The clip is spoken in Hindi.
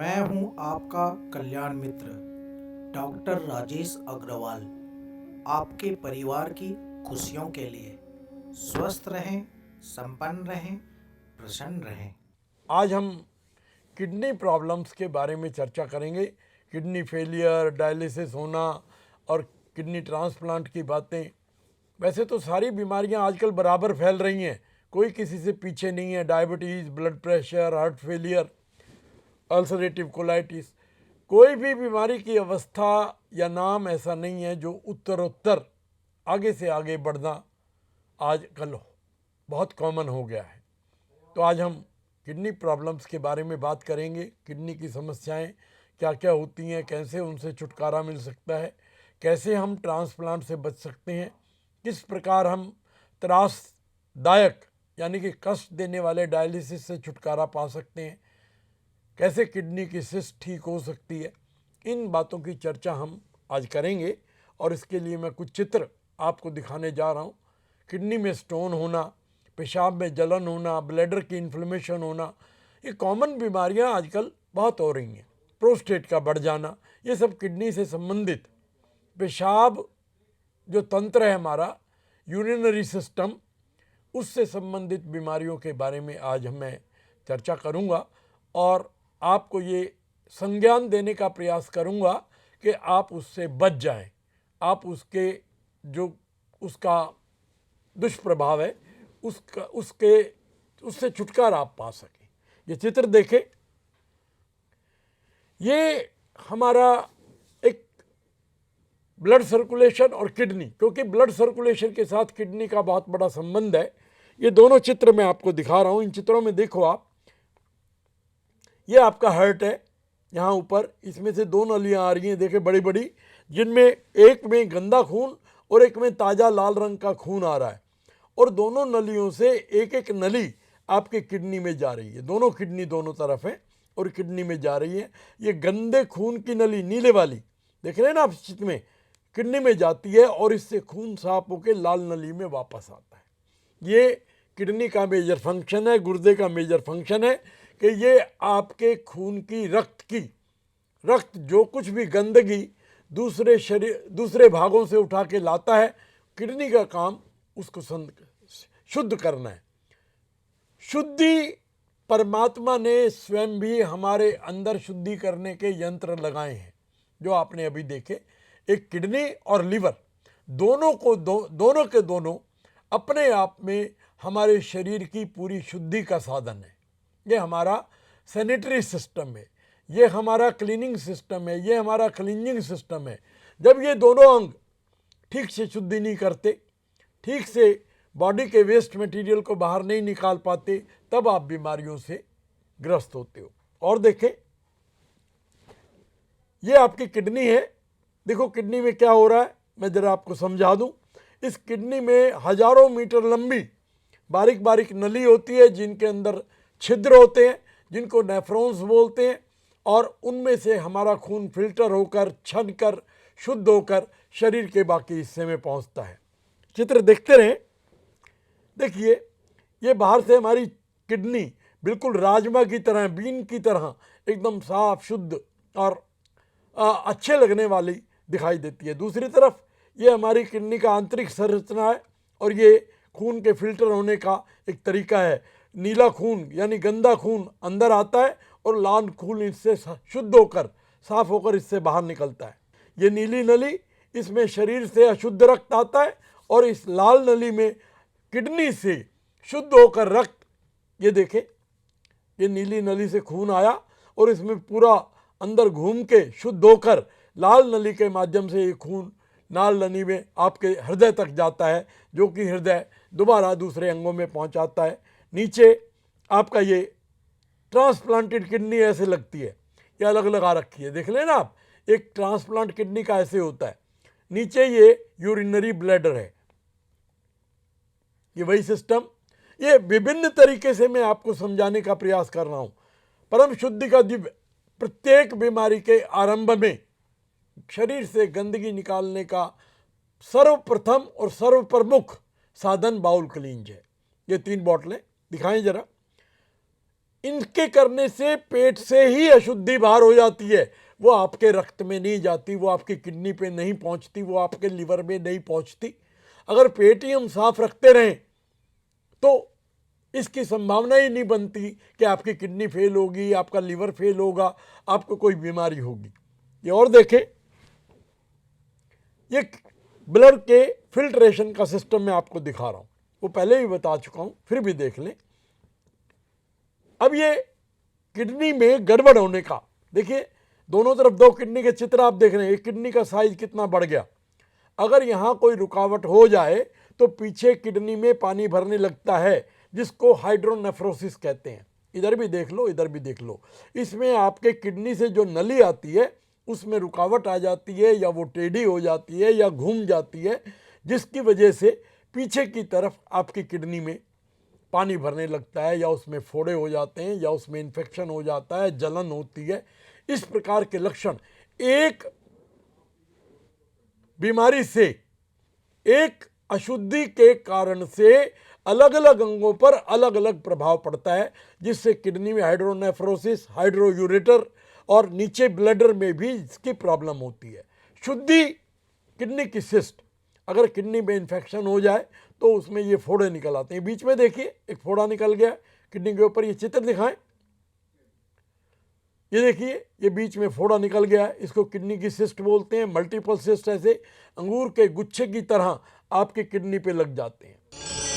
मैं हूं आपका कल्याण मित्र डॉक्टर राजेश अग्रवाल। आपके परिवार की खुशियों के लिए स्वस्थ रहें, संपन्न रहें, प्रसन्न रहें। आज हम किडनी प्रॉब्लम्स के बारे में चर्चा करेंगे। किडनी फेलियर, डायलिसिस होना और किडनी ट्रांसप्लांट की बातें। वैसे तो सारी बीमारियां आजकल बराबर फैल रही हैं, कोई किसी से पीछे नहीं है। Diabetes, blood pressure, heart failure, ulcerative colitis, कोई भी बीमारी की अवस्था या नाम ऐसा नहीं है जो उत्तरोत्तर आगे से आगे बढ़ना आजकल बहुत कॉमन हो गया है। तो आज हम किडनी प्रॉब्लम्स के बारे में बात करेंगे। किडनी की समस्याएं क्या क्या होती हैं, कैसे उनसे छुटकारा मिल सकता है, कैसे हम ट्रांसप्लांट से बच सकते हैं, किस प्रकार हम त्रासदायक यानी कि कष्ट देने वाले डायलिसिस से छुटकारा पा सकते हैं, कैसे किडनी की सिस्ट ठीक हो सकती है। इन बातों की चर्चा हम आज करेंगे और इसके लिए मैं कुछ चित्र आपको दिखाने जा रहा हूँ। किडनी में स्टोन होना, पेशाब में जलन होना, ब्लैडर की इन्फ्लेमेशन होना, ये कॉमन बीमारियां आजकल बहुत हो रही हैं। प्रोस्टेट का बढ़ जाना, ये सब किडनी से संबंधित, पेशाब जो तंत्र है हमारा, यूरिनरी सिस्टम, उससे संबंधित बीमारियों के बारे में आज मैं चर्चा करूंगा और आपको ये संज्ञान देने का प्रयास करूंगा कि आप उससे बच जाएं, आप उसका दुष्प्रभाव है उससे छुटकारा आप पा सकें। ये चित्र देखें, ये हमारा एक ब्लड सर्कुलेशन और किडनी, क्योंकि ब्लड सर्कुलेशन के साथ किडनी का बहुत बड़ा संबंध है। ये दोनों चित्र मैं आपको दिखा रहा हूं। इन चित्रों में देखो आप, ये आपका हार्ट है यहाँ ऊपर, इसमें से दो नलियां आ रही हैं, देखें बड़ी बड़ी, जिनमें एक में गंदा खून और एक में ताज़ा लाल रंग का खून आ रहा है, और दोनों नलियों से एक एक नली आपके किडनी में जा रही है। दोनों किडनी दोनों तरफ है और किडनी में जा रही है। ये गंदे खून की नली नीले वाली देख रहे हैं ना आप चित्र में, किडनी में जाती है और इससे खून साफ होकर लाल नली में वापस आता है। ये किडनी का मेजर फंक्शन है, गुर्दे का मेजर फंक्शन है कि ये आपके खून की रक्त जो कुछ भी गंदगी दूसरे भागों से उठा के लाता है, किडनी का काम उसको शुद्ध करना है। शुद्धि परमात्मा ने स्वयं भी हमारे अंदर शुद्धि करने के यंत्र लगाए हैं, जो आपने अभी देखे। एक किडनी और लिवर दोनों के दोनों अपने आप में हमारे शरीर की पूरी शुद्धि का साधन है। ये हमारा सैनिटरी सिस्टम है, ये हमारा क्लीनिंग सिस्टम है, ये हमारा क्लींजिंग सिस्टम है। जब ये दोनों अंग ठीक से शुद्धि नहीं करते, ठीक से बॉडी के वेस्ट मटेरियल को बाहर नहीं निकाल पाते, तब आप बीमारियों से ग्रस्त होते हो। और देखें, ये आपकी किडनी है। देखो किडनी में क्या हो रहा है, मैं जरा आपको समझा दूं। इस किडनी में हजारों मीटर लंबी बारीक बारीक नली होती है, जिनके अंदर छिद्र होते हैं, जिनको नेफ्रॉन्स बोलते हैं, और उनमें से हमारा खून फिल्टर होकर, छनकर, शुद्ध होकर शरीर के बाकी हिस्से में पहुंचता है। चित्र देखते रहें। देखिए, ये बाहर से हमारी किडनी बिल्कुल राजमा की तरह, बीन की तरह एकदम साफ, शुद्ध और अच्छे लगने वाली दिखाई देती है। दूसरी तरफ ये हमारी किडनी का आंतरिक संरचना है और ये खून के फिल्टर होने का एक तरीका है। नीला खून यानी गंदा खून अंदर आता है और लाल खून इससे शुद्ध होकर, साफ होकर इससे बाहर निकलता है। ये नीली नली, इसमें शरीर से अशुद्ध रक्त आता है, और इस लाल नली में किडनी से शुद्ध होकर रक्त, ये देखें, ये नीली नली से खून आया और इसमें पूरा अंदर घूम के शुद्ध होकर लाल नली के माध्यम से ये खून लाल नली में आपके हृदय तक जाता है, जो कि हृदय दोबारा दूसरे अंगों में पहुंचाता है। नीचे आपका ये ट्रांसप्लांटेड किडनी ऐसे लगती है, ये अलग लगा रखी है, देख लेना आप। एक ट्रांसप्लांट किडनी का ऐसे होता है। नीचे ये यूरिनरी ब्लैडर है, ये वही सिस्टम। ये विभिन्न तरीके से मैं आपको समझाने का प्रयास कर रहा हूं। परम शुद्धि का दिव्य, प्रत्येक बीमारी के आरंभ में शरीर से गंदगी निकालने का सर्वप्रथम और सर्वप्रमुख साधन बाउल क्लींज है। ये 3 बोतलें दिखाएं जरा। इनके करने से पेट से ही अशुद्धि बाहर हो जाती है, वो आपके रक्त में नहीं जाती, वो आपकी किडनी पे नहीं पहुंचती, वो आपके लिवर में नहीं पहुंचती। अगर पेट ही हम साफ रखते रहें तो इसकी संभावना ही नहीं बनती कि आपकी किडनी फेल होगी, आपका लिवर फेल होगा, आपको कोई बीमारी होगी। ये और देखें, ये ब्लड के फिल्ट्रेशन का सिस्टम मैं आपको दिखा रहा हूं, वो पहले भी बता चुका हूं, फिर भी देख लें। अब ये किडनी में गड़बड़ होने का, देखिए दोनों तरफ दो किडनी के चित्र आप देख रहे हैं, एक किडनी का साइज कितना बढ़ गया। अगर यहां कोई रुकावट हो जाए तो पीछे किडनी में पानी भरने लगता है, जिसको हाइड्रोनेफ्रोसिस कहते हैं। इधर भी देख लो, इधर भी देख लो, इसमें आपके किडनी से जो नली आती है उसमें रुकावट आ जाती है, या वो टेढ़ी हो जाती है या घूम जाती है, जिसकी वजह से पीछे की तरफ आपकी किडनी में पानी भरने लगता है, या उसमें फोड़े हो जाते हैं, या उसमें इन्फेक्शन हो जाता है, जलन होती है। इस प्रकार के लक्षण एक बीमारी से, एक अशुद्धि के कारण से अलग अलग अंगों पर अलग अलग प्रभाव पड़ता है, जिससे किडनी में हाइड्रोनेफ्रोसिस, हाइड्रोयूरेटर और नीचे ब्लडर में भी इसकी प्रॉब्लम होती है। शुद्धि किडनी की सिस्ट, अगर किडनी में इन्फेक्शन हो जाए तो उसमें ये फोड़े निकल आते हैं। बीच में देखिए एक फोड़ा निकल गया किडनी के ऊपर, ये चित्र दिखाएं, ये देखिए ये बीच में फोड़ा निकल गया है, इसको किडनी की सिस्ट बोलते हैं। मल्टीपल सिस्ट ऐसे अंगूर के गुच्छे की तरह आपकी किडनी पे लग जाते हैं।